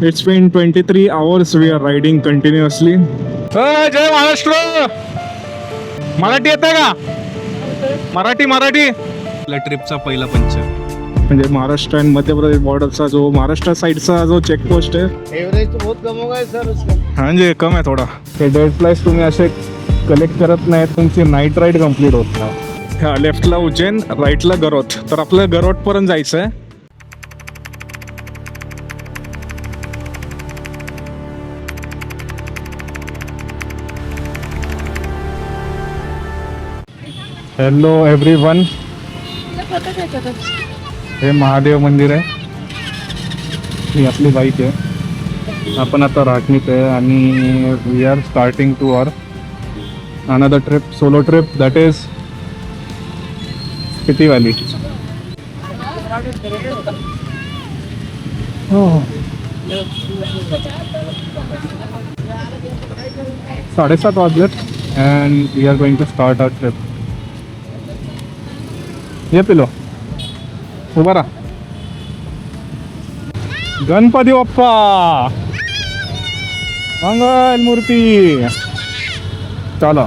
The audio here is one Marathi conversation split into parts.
It's been 23 hours we are riding continuously. जय महाराष्ट्र. मराठी येते का? मराठी आपल्या ट्रिपचा पहिला पंच. म्हणजे महाराष्ट्र आणि मध्य प्रदेश बॉर्डरचा जो महाराष्ट्र साइडचा जो चेकपोस्ट आहे. एवरेज तो बहुत कम होगा सर उसका. म्हणजे कम आहे थोडा. हे डेड फ्लाइज तुम्ही असे कलेक्ट करत नाही, तुमची नाईट राईड कम्प्लीट होत नाही. ह्या लेफ्टला उज्जैन, राईटला गरोथ. तर आपल्याला गरोथपर्यंत जायचं आहे. Hello everyone. हे महादेव मंदिर आहे. ही आपली बाईक आहे. आपण आता राटणीत आहे आणि we are starting to our another trip, solo trip, that is Spiti valley. हो 7:30 वाजलेत and we are going to start our trip. ये पिलो उभा राहा. गणपती बाप्पा मंगल मूर्ती. चला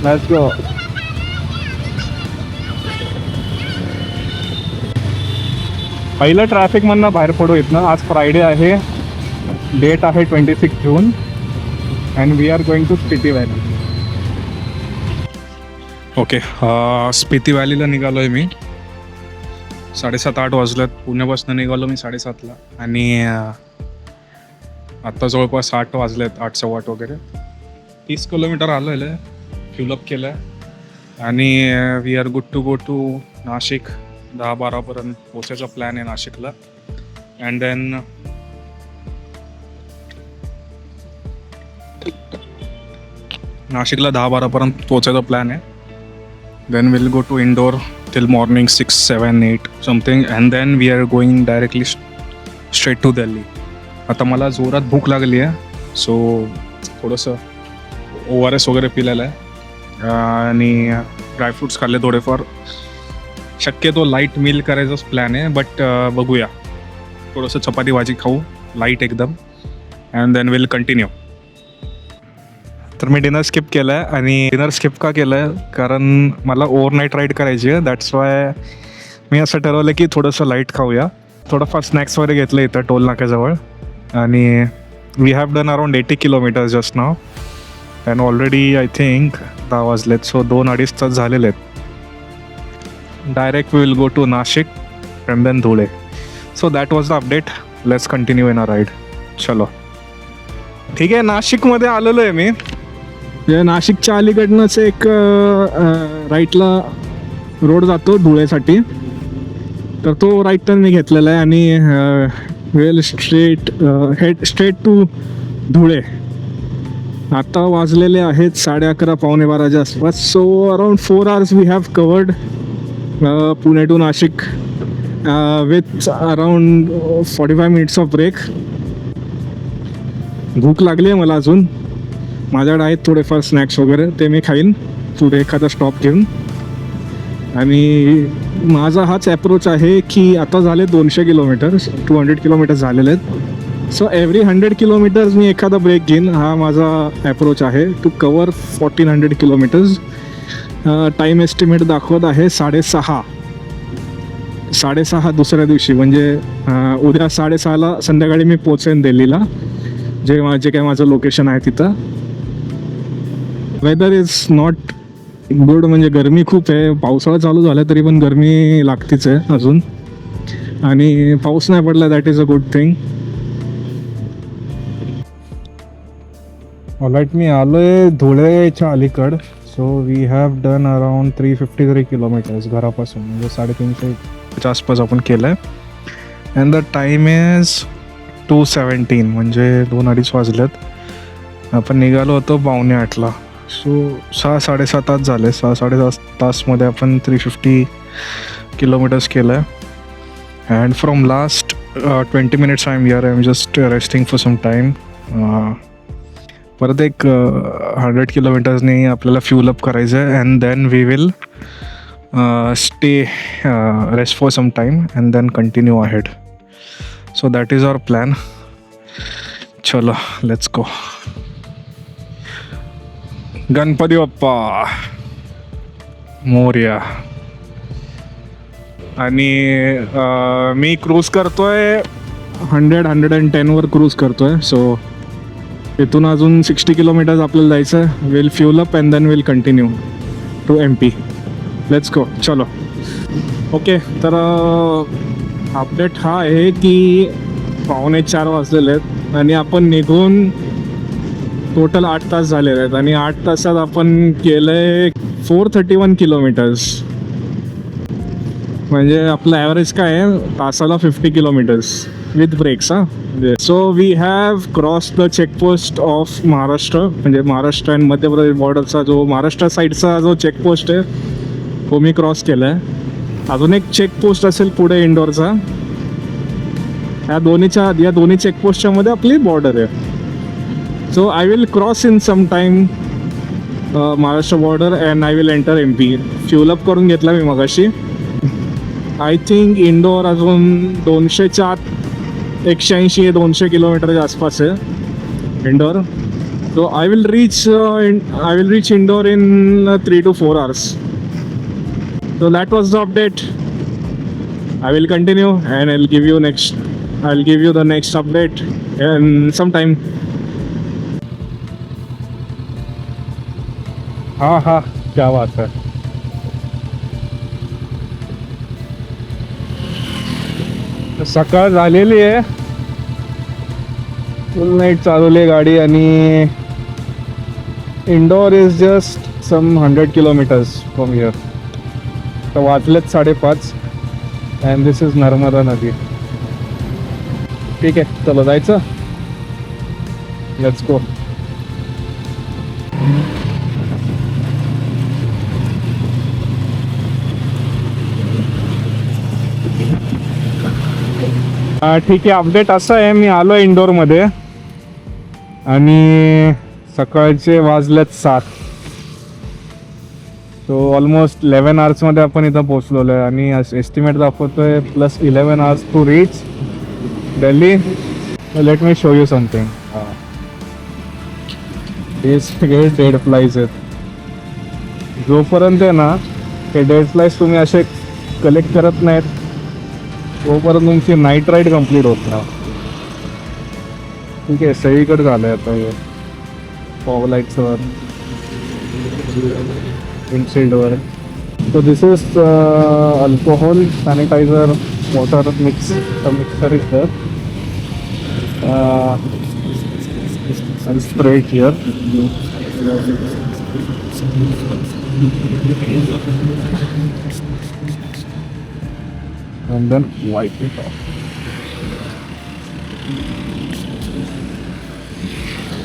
लेट्स गो. पहिलं ट्रॅफिक मधनं बाहेर पडू इथनं. आज फ्रायडे आहे, डेट आहे 26 June and we are going to Spiti valley. Okay, Spiti व्हॅलीला निघालो आहे मी. 7:30-8 वाजल्यात. पुण्यापासून निघालो मी 7:30ला आणि आत्ता जवळपास 8 वाजलेत, 8-8:15 वगैरे. 30 किलोमीटर आलो आहे, फ्युलअप केलं आहे आणि we are good to go to Nashik. 10-12पर्यंत पोचायचा प्लॅन आहे नाशिकला. अँड देन नाशिकला 10-12पर्यंत पोचायचा प्लॅन आहे. Then we'll go to Indore till morning 6, 7, 8 something and then we are going directly straight to Delhi. आता मला जोरात भूक लागली आहे, सो थोडंसं ORS वगैरे पिलेलं आहे आणि ड्रायफ्रूट्स खाल्ले थोडेफार. शक्यतो लाईट मील करायचाच प्लॅन आहे, बट बघूया. थोडंसं चपाती भाजी खाऊ लाईट एकदम अँड देन विल कंटिन्यू. तर मी डिनर स्किप केलं आहे आणि डिनर स्किप का केलं आहे कारण मला ओव्हरनाईट राईड करायची आहे. दॅट्स वाय मी असं ठरवलं की थोडंसं लाईट खाऊया. थोडंफार स्नॅक्स वगैरे घेतलं इथं टोल नाक्याजवळ आणि we have done around 80 kilometers just now and already I think 10 वाजलेत. सो 2-2.5 तास झालेले आहेत. Direct we will go to Nashik and then Dhule. So that was the update. Let's continue in a ride. चलो ठीक आहे. नाशिकमध्ये आलेलो आहे मी. नाशिकच्या अलीकडनंच एक राईटला रोड जातो धुळेसाठी, तर तो राईट टर्न मी घेतलेला आहे आणि वेल स्ट्रेट टू धुळे. आता वाजलेले आहेत 11:30 11:15च्या आसपास. So around 4 hours we have covered Pune to Nashik with around 45 minutes of break. भूक लागली आहे मला अजून. माझ्याकडे आहेत थोडेफार स्नॅक्स वगैरे, ते मी खाईन पुढे एखादा स्टॉप घेऊन. आणि माझा हाच ॲप्रोच आहे की आता झाले 200 किलोमीटर्स, 200 किलोमीटर्स झालेले आहेत. सो एव्हरी 100 किलोमीटर्स मी एखादा ब्रेक घेईन. हा माझा ॲप्रोच आहे to cover 1400 kilometers. Time estimate दाखवत आहे 6:30 दुसऱ्या दिवशी, म्हणजे उद्या 6:30ला संध्याकाळी मी पोचेन दिल्लीला, जे काय माझं लोकेशन आहे तिथं. वेदर इज नॉट गुड, म्हणजे गरमी खूप आहे. पावसाळा चालू झाला तरी पण गरमी लागतीच आहे अजून आणि पाऊस नाही पडला, that is a good thing. Alright, मी आलो आहे धुळेच्या अलीकड. So we have done around 353 kilometres घरापासून, म्हणजे 350च्या आसपास आपण केलं आहे. अँड द टाईम इज 2:17, म्हणजे 2-2.5 वाजलेत. आपण निघालो होतो 7:45ला. सो 6-7.5 तास झाले. 6-7.5 तासमध्ये आपण 350 किलोमीटर्स केलं आहे. And from last 20 minutes I am just resting for some time. परत एक 100 किलोमीटर्सनी आपल्याला फ्यूल अप करायचं आहे and then we will stay, rest for some time and then continue ahead. So that is our plan. चलो लेट्स गो. गणपती बाप्पा मोरया. आणि मी क्रूज करतोय 110 वर क्रूज करतोय. सो इथून अजून 60 किलोमीटर्स आपल्याला जायचं आहे. Will fuel up and then will continue to MP. Let's go. चलो. ओके, तर अपडेट हा आहे की 3:45 वाजलेले आहेत आणि आपण निघून टोटल 8 तास झालेले आहेत आणि 8 तासात आपण केलं आहे 431 किलोमीटर्स. म्हणजे आपलं ॲव्हरेज काय आहे तासाला 50 kilometers with breaks. So we have cross the checkpost of Maharashtra. म्हणजे महाराष्ट्र अँड मध्य प्रदेश बॉर्डरचा जो महाराष्ट्र साईडचा जो चेकपोस्ट आहे तो मी क्रॉस केला आहे. अजून एक चेकपोस्ट असेल पुढे इंडोरचा. या दोन्ही चेकपोस्टच्या मध्ये आपली बॉर्डर आहे. So I will cross in some time Maharashtra border and I will enter MP. Fuel up करून घेतला मी मगाशी. आय थिंक इंडोर अजून 200च्या आत 180-200 किलोमीटरच्या आसपास आहे indoor. So I will reach indoor in 3 to 4 hours. So that was the update. I will continue and I'll give you the next update in some time. हाँ क्या बात है. सकाळ झालेली आहे. फुल नाईट चालवली आहे गाडी आणि Indore is just some 100 kilometers from here. तर वाजलेत 5:30 अँड दिस इज नर्मदा नदी. ठीक आहे, चलो जायचं. Let's go. ठीक आहे, अपडेट असं आहे मी आलो आहे इंडोरमध्ये आणि सकाळचे वाजलेत 7. सो ऑलमोस्ट 11 hours आपण इथं पोचलेलो आहे आणि एस्टिमेट दाखवतोय +11 hours to reach Delhi. Let me show you something. हे सगळे डेड फ्लाईज आहेत. जोपर्यंत आहे ना हे डेड फ्लाईज तुम्ही असे कलेक्ट करत नाहीत तोपर्यंत तुमची नाईट राईड कंप्लीट होत नाही. ठीक आहे, सगळीकडे झालं आहे आता हे फॉग लाईट्सवर विंडशील्डवर. So this is alcohol sanitiser water mixer is there and spray it here. And then wipe it off.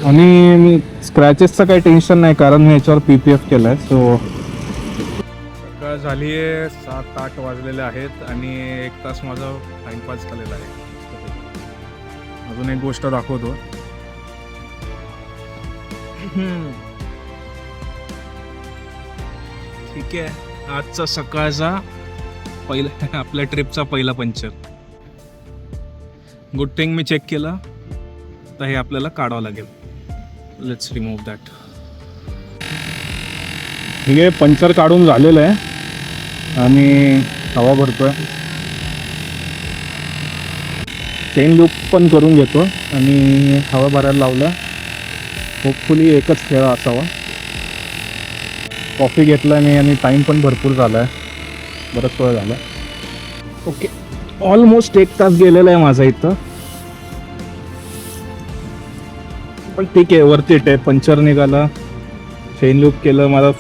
आणि स्क्रॅचेसचं काही टेन्शन नाही कारण मी याच्यावर PPF केलं आहे. सो सकाळ झाली आहे, 7-8 वाजलेले आहेत आणि 1 तास माझा टाइमपास झालेला आहे. अजून एक गोष्ट दाखवतो. ठीक आहे, आजचा सकाळचा पहिला आपल्या ट्रिपचा पहिला पंक्चर. गुड थिंग मी चेक केलं तर हे आपल्याला काढावं लागेल. Let's remove that. हे पंक्चर काढून झालेलं आहे आणि हवा भरतोय. चेन लूप पण करून घेतो आणि हवा भरायला लावला. होपफुली एकच खेळ असावा. कॉफी घेतला मी आणि टाईम पण भरपूर झाला आहे, बरंच वेळ झाला. ओके, ऑलमोस्ट 1 तास गेलेला आहे माझा इथं. पण ठीक आहे, वरती आहे. पंक्चर निघाला, चेन लूप केलं, मला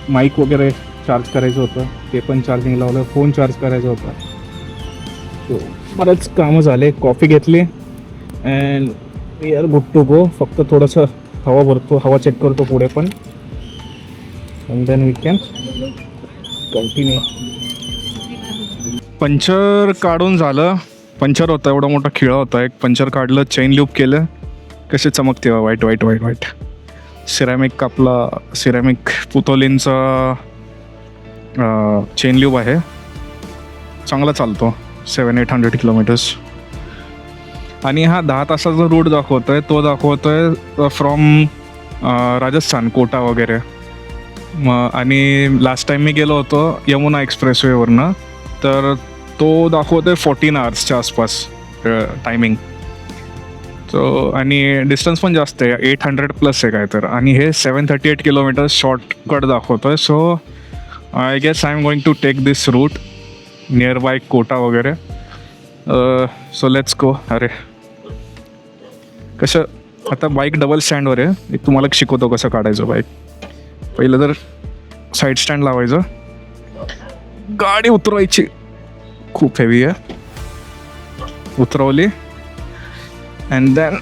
माईक वगैरे चार्ज करायचं होतं ते पण चार्जिंग लावलं, फोन चार्ज करायचा होता. सो बरेच कामं झाले. कॉफी घेतली and we are good to go. फक्त थोडंसं हवा भरतो, हवा चेक करतो पुढे पण and then we can continue. Puncture काढून झालं. पंक्चर होता, एवढा मोठा खिळा होता. एक पंक्चर काढलं, चेन लूप केलं. कसे चमकते वाईट वाईट वाईट वाईट. सिरॅमिक आपला सिरॅमिक पुतोलींचा चेन लूप आहे, चांगला चालतो. 700-800 किलोमीटर्स. आणि हा 10 तासाचा रूट दाखवतोय तो दाखवतोय फ्रॉम राजस्थान कोटा वगैरे. आणि लास्ट टाइम मी गेलो होतो यमुना एक्सप्रेसवेवरनं, तर तो दाखवतोय 14 आवर्सच्या आसपास टायमिंग. सो आणि डिस्टन्स पण जास्त आहे, 800 प्लस आहे काय तर. आणि हे 738 किलोमीटर शॉर्टकट दाखवतोय. So I guess I am going to take this route near bye Kota वगैरे. So let's go. अरे कसं आता बाईक डबल स्टँडवर आहे. एक तुम्हाला शिकवतो कसं काढायचं बाईक. पहिलं तर साईड स्टँड लावायचं, गाडी उतरवायची, खूप हेवी आहे, उतरवली अँड देन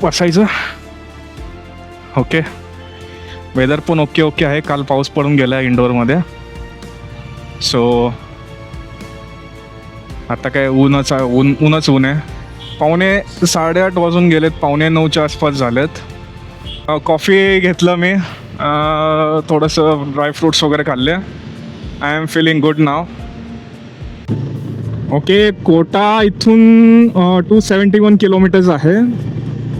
बसायचं. ओके, वेदर पण ओके आहे. काल पाऊस पडून गेला इंडोरमध्ये. सो आता काय ऊनच आहे. 8:30 वाजून गेलेत, 8:45च्या आसपास झालेत. कॉफी घेतलं मी, थोडंसं ड्रायफ्रूट्स वगैरे खाल्ले. I am feeling good now. Okay, Kota इथून 271 किलोमीटर्स आहे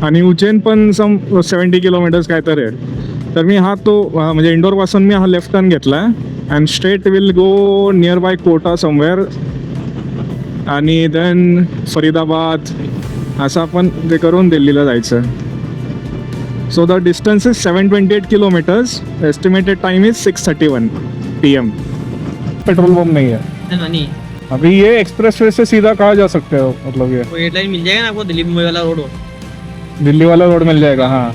आणि उज्जैन पण 70 किलोमीटर्स काय तर आहे. तर मी म्हणजे इंडोरपासून मी लेफ्ट टर्न घेतला आहे and straight will go near by Kota somewhere. आणि देन फरीदाबाद असं आपण ते करून दिल्लीला जायचं. So the distance is 728 kilometers. Estimated time is 6:31 PM. Petrol pump नहीं है नहीं, अभी. ये एक्सप्रेसवे से सीधा कहाँ जा सकते हो, मतलब ये वो एयरलाइन मिल जाएगा ना आपको, दिल्ली मुंबई वाला रोड हो. दिल्ली वाला रोड मिल जाएगा. हाँ,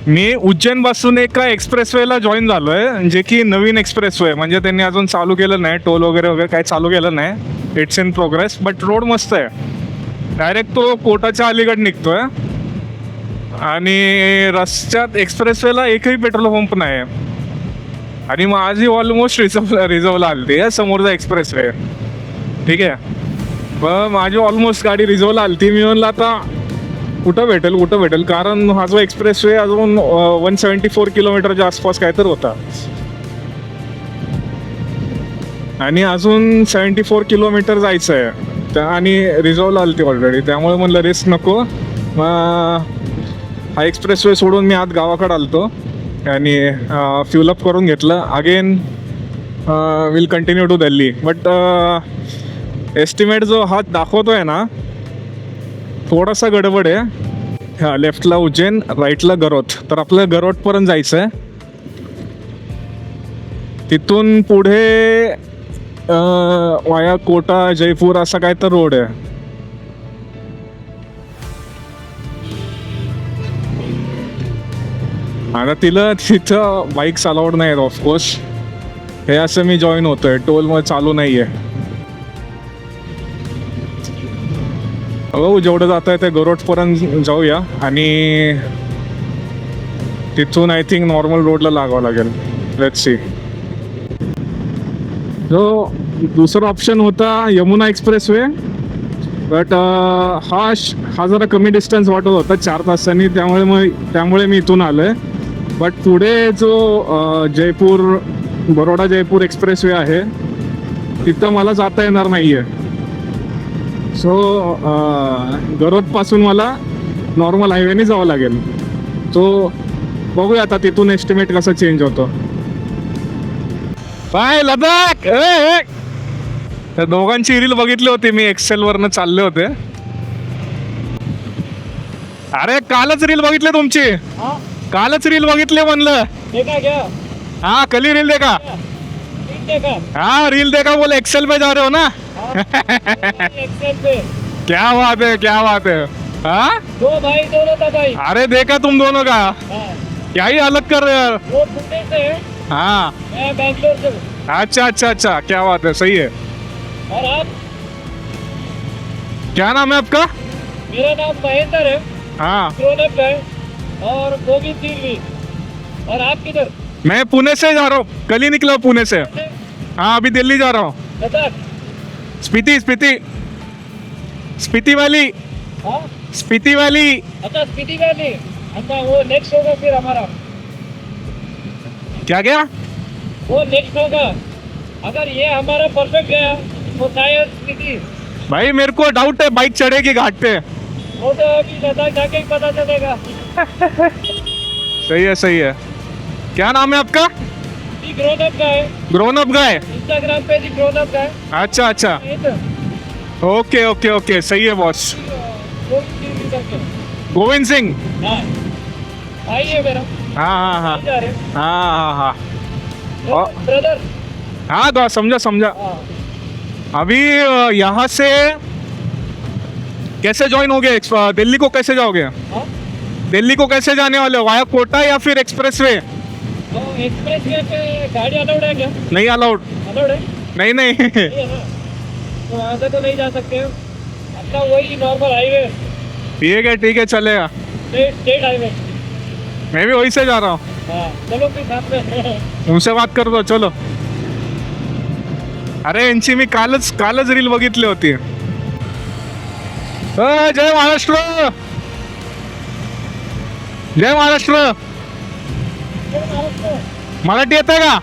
मी उज्जैन पासून एका एक्सप्रेसवेला जॉईन झालोय, जे की नवीन एक्सप्रेसवे, म्हणजे त्यांनी अजून चालू केलं नाही. टोल वगैरे काय चालू केलं नाही. It's in progress. But road मस्त आहे. डायरेक्ट तो कोटाच्या अलीकडे निघतोय आणि रस्त्यात एक्सप्रेसवेला एकही पेट्रोल पंप नाही. आणि माझी ऑलमोस्ट रिझर्वला आलती आहे समोरचा एक्सप्रेसवे. ठीक आहे, पण माझी ऑलमोस्ट गाडी रिझर्वला आलती. मी म्हणलं आता कुठं भेटेल, कारण हा जो एक्सप्रेसवे अजून 174 किलोमीटरच्या आसपास काय तर होता आणि अजून 74 किलोमीटर जायचं आहे. आणि रिझर्वला आलती ऑलरेडी, त्यामुळे म्हणलं रिस्क नको. हा एक्सप्रेसवे सोडून मी आत गावाकडे आलतो आणि फ्युलअप करून घेतलं. Again will continue to Delhi. But estimate जो हा दाखवतोय ना, थोडासा गडबड आहे. हा, लेफ्टला उज्जैन, राईटला गरोथ. तर आपल्याला गरोथपर्यंत जायचं आहे. तिथून पुढे वाया कोटा, जयपूर असा काय तर रोड आहे. आता तिथं बाईक्स अलाउड नाही आहेत ऑफकोर्स. हे असं मी जॉईन होतोय, टोलमध्ये चालू नाही आहे. हो, जेवढं जात आहे ते गरोटपर्यंत जाऊया आणि तिथून आय थिंक नॉर्मल रोडला लागावं लागेल. Let's see. जो दुसरा ऑप्शन होता यमुना एक्सप्रेसवे, बट हा जरा कमी डिस्टन्स वाटत होता 4 तासांनी, त्यामुळे मी इथून आलो आहे. बट पुढे जो बरोडा जयपूर एक्सप्रेसवे आहे तिथं मला जाता येणार नाही आहे. सो गरोदपासून मला नॉर्मल हायवेने जावं लागेल. सो बघूया आता तिथून एस्टिमेट कसा चेंज होतो. बाय लडाख. त्या दोघांची रील बघितली होती मी, एक्सेलवरनं चालले होते. अरे कालच रील बघितले तुमची, कालच रील बघितले म्हणलं. हाँ कल ही रील देखा. हाँ रील देखा, बोले एक्सेल पे जा रहे हो ना. क्या बात है. हाँ दो भाई दोनों का भाई. अरे देखा तुम दोनों का, क्या ही अलग कर रहे हो. वो पुणे से है, हाँ मैं बैंगलोर से हूँ. अच्छा, क्या बात है, सही है. और आप? क्या नाम है आपका? मेरा नाम महेंद्र है, हाँ प्रोनप है, और गोविंद दिल्ली. और आप किधर? मैं पुणे से जा रहा हूँ, कल ही निकला हूँ पुणे से. हाँ अभी दिल्ली जा रहा हूँ. लद्दाख. स्पीति वाली. हाँ स्पीति वाली. अच्छा, स्पीति वैली. अच्छा, वो नेक्स्ट होगा फिर हमारा. क्या वो नेक्स्ट होगा. अगर ये हमारा परफेक्ट गया तो शायद स्पीति. भाई मेरे को डाउट है बाइक चढ़ेगी घाट पे। वो तो अभी लद्दाख जाके ही पता चलेगा। सही है। क्या नाम है आपका? जी ग्रोन अप का है, ग्रोन अप गाय। इंस्टाग्राम पे जी ग्रोन अप का है। अच्छा ये तो ओके सही है बॉस। गोविंद करके। गोविंद सिंह। हाँ आइए मेरा हाँ जा रहे हैं। हाँ और- ब्रदर। हाँ समझा। हाँ अभी यहाँ से कैसे ज्वाइन हो गए दिल्ली को कैसे जाओगे? हाँ दिल्ली को कैसे जाने वाले हो? वाया कोटा या फिर एक्सप्रेसवे? तो एक्सप्रेस वे पे गाड़ी अलाउड है क्या? नहीं अलाउड। अलाउड है? नहीं नहीं है ना, तो वहाँ से तो नहीं जा सकते हो। अपना वही नॉर्मल हाईवे, ठीक है चलेगा। State highway. मैं भी वही से जा रहा हूँ। हाँ चलो फिर साथ में। उनसे बात कर दो चलो। अरे यांची मी कालच रील बघितली होती। जय महाराष्ट्र। जय महाराष्ट्र। मराठी येते का?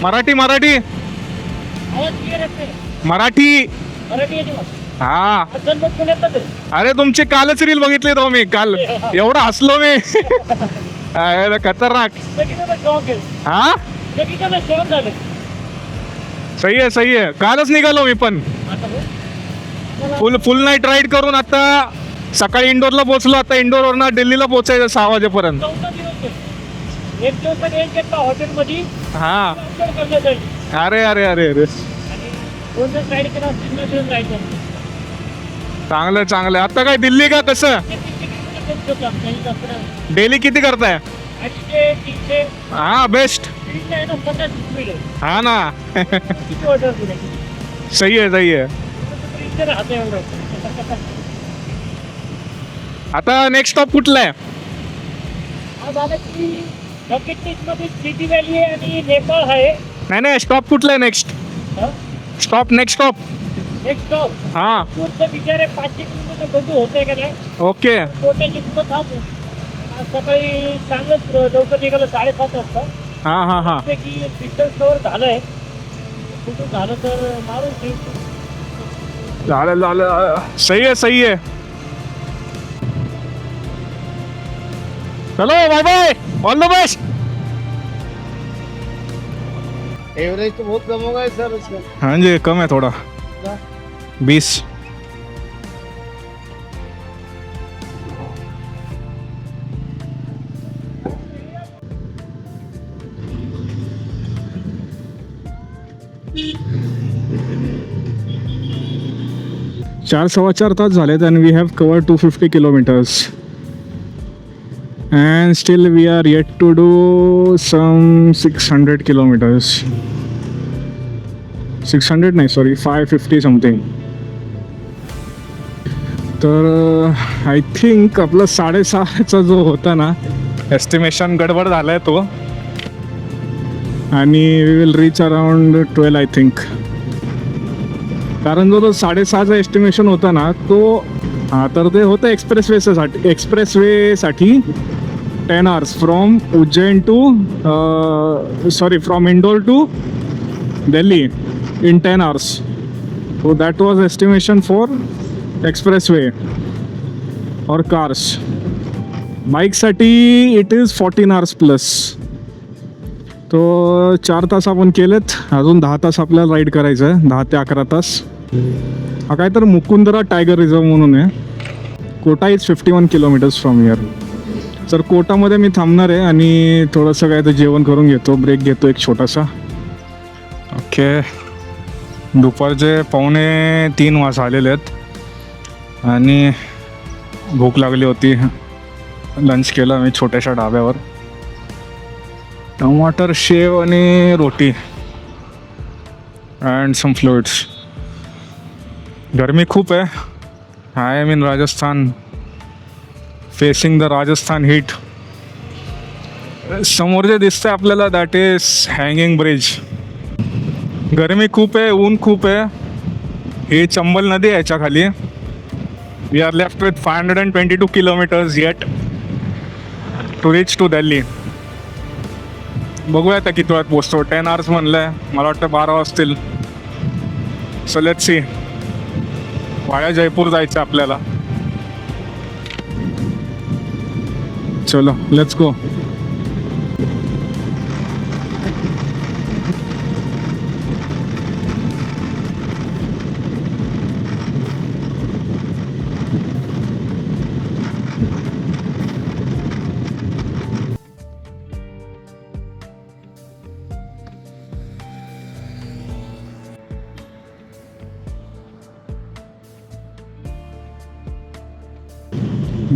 मराठी आवाज क्लिअर येते? मराठी मराठी येते मग. हा असेल मग पुण्यात तर. अरे तुमची कालच रील बघितली तो मी काल एवढं हसलो मी अरे, खतरनाक। सगळीकडे शॉक आहे. हा सगळीकडे शॉक झाले. सही आहे कालच निघालो मी पण आता बघ. फुल नाईट राईड करून आता सकाळी इंदोरला पोहोचलो। आता इंदोरवरनं दिल्लीला पोहोचायचं 6 वाजेपर्यंत। 14 दिवस आहे. एक दिवस तर एक घेतला हॉटेलमध्ये हा ऑर्डर करण्यासाठी अरे आणि दोन राईड केला सिग्नेचर राहायचं. चांगलं आता काय दिल्ली का कसं? डेली किती करताय? 800 300 हा बेस्ट। 300 आहे ना 50 स्पीड आहे. हा ना किती ऑर्डर दिले? सही आहे 300 राहते एवढं. आता नेक्स्ट स्टॉप कुठला आहे? आज आलं की बकेट मध्ये सिटी व्हॅली आहे आणि नेपाळ आहे. नाही स्टॉप कुठला आहे नेक्स्ट नेक्स्ट स्टॉप? एक स्टॉप हा पुढचं विचार आहे 500 किलोमीटर बघू होतंय का नाही. ओके कोट्याची किंमत थांबू. आज सकाळी चांगलंच लवकर निघालं 7:30 वाजता. हा की डिस्टन्स कवर झालंय. कुठून झालं तर मारून ठेवतो. झालं सही आहे चलो bye all the best. Average तो बहुत कम होगा सर उसका. हाँ जी कम है थोड़ा 20। चार 4.25 तास झालेत and we have covered 250 kilometers and still we are yet to do some 600 kilometers. 600 नाही सॉरी 550 समथिंग. तर आय थिंक आपला 6:30चा जो होता ना एस्टिमेशन गडबड झालाय तो आणि we will reach around 12 I think. कारण जो 6:30चा एस्टिमेशन होता ना तो तर ते होतं एक्सप्रेसवेसाठी 10 hours from Ujjain to from Indore to Delhi in 10 hours. So that was estimation for expressway or cars. बाईकसाठी इट इज 14 hours प्लस. तो 4 तास आपण केलेत. अजून 10 तास आपल्याला राईड करायचं आहे. 10 ते 11 तास. हा काय तर मुकुंदरा टायगर रिझर्व म्हणून आहे. Kota is 51 kilometers from here. तर कोटामध्ये मी थांबणार आहे आणि थोडंसं काय तर जेवण करून घेतो. ब्रेक घेतो एक छोटासा. ओके दुपारचे 2:45 वाजता आलेले आहेत आणि भूक लागली होती. लंच केलं मी छोट्याशा ढाब्यावर. टमाटर शेव आणि रोटी अँड सम फ्लुइड्स. गरमी खूप आहे. I am in Rajasthan facing the Rajasthan heat. समोर जे दिसतंय आपल्याला दॅट इज हँगिंग ब्रिज. गरमी खूप आहे ऊन खूप आहे. ही चंबल नदी आहे याच्या खाली. We are left with 522 kilometers yet to reach to Delhi. बघूया आता किती वेळात पोचतो. 10 hours म्हणलं आहे. मला वाटतं 12 वाजतील. So let's see. वाया जयपूर जायचं आपल्याला. चलो लेट्स गो.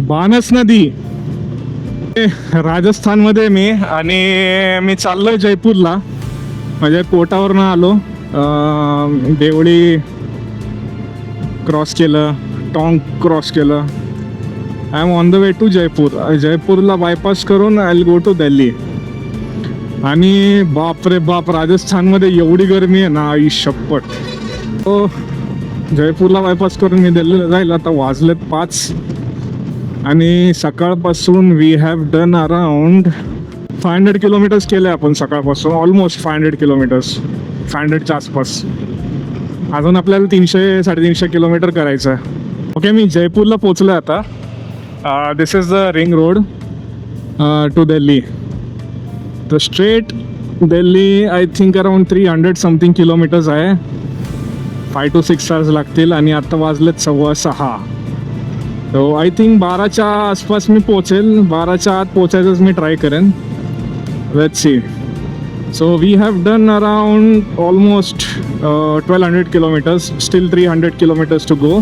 बानस नदी राजस्थानमध्ये मी, आणि मी चाललोय जयपूरला. म्हणजे कोटावरनं आलो, देवळी क्रॉस केलं, टोंक क्रॉस केलं. I am on the way to Jaipur. जयपूरला बायपास करून I will go to Delhi. आणि बाप रे बाप, राजस्थानमध्ये एवढी गरमी आहे ना, आई शपथ. तो जयपूरला बायपास करून मी दिल्लीला जाईल. आता वाजलेत 5 आणि सकाळपासून we have done around 500 kilometers केले आपण सकाळपासून. ऑलमोस्ट 500 किलोमीटर्स, 500च्या आसपास. अजून आपल्याला 300-350 किलोमीटर करायचं आहे. ओके, मी जयपूरला पोचलो आता. This is the ring road to Delhi. तर straight Delhi I think around 300 something kilometres आहे. 5 to 6 hours लागतील. आणि आता वाजलेत 6:15. तो आय थिंक 12च्या आसपास मी पोचेल. 12च्या आत पोचायचंच मी ट्राय करेन. Let's see. So we have done around almost 1200 kilometers. Still 300 kilometers to go.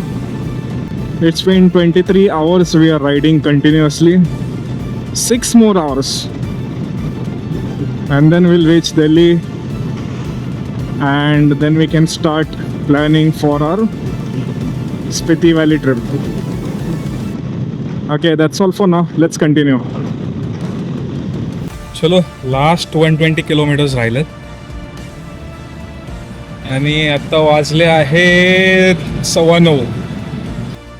It's been 23 hours we are riding continuously. 6 more hours. And then we'll reach Delhi. And then we can start planning for our Spiti Valley trip. Okay, that's all for now. Let's continue. चलो, लास्ट 120 किलोमीटर्स राहिलेत आणि आता वाजले आहेत 9:15.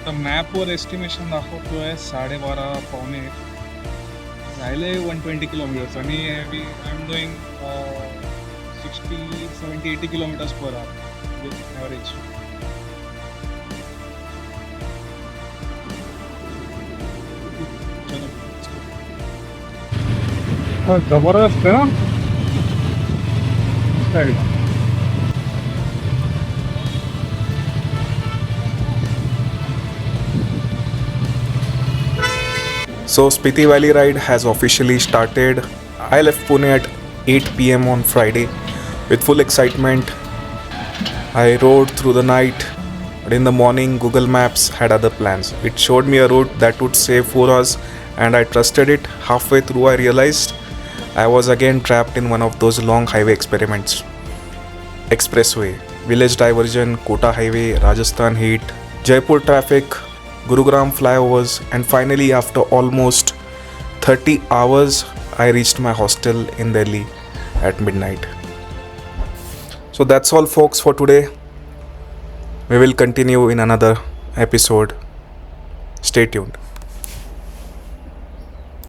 तर मॅपवर एस्टिमेशन दाखवतोय 12:30 पावणे 1 राहिले 120 किलोमीटर्स. आणि I am doing 60, 70, 80 kilometres per hour with average. जबरदस्त आहे ना. So Spiti Valley ride has officially started. I left Pune at 8 p.m. on Friday with full excitement. I rode through the night, but in the morning Google Maps had other plans. It showed me a route that would save 4 hours and I trusted it. Halfway through I realized I was again trapped in one of those long highway experiments. Expressway, village diversion, Kota highway, Rajasthan heat, Jaipur traffic, Gurugram flyovers, and finally after almost 30 hours I reached my hostel in Delhi at midnight. So that's all folks for today. We will continue in another episode. Stay tuned.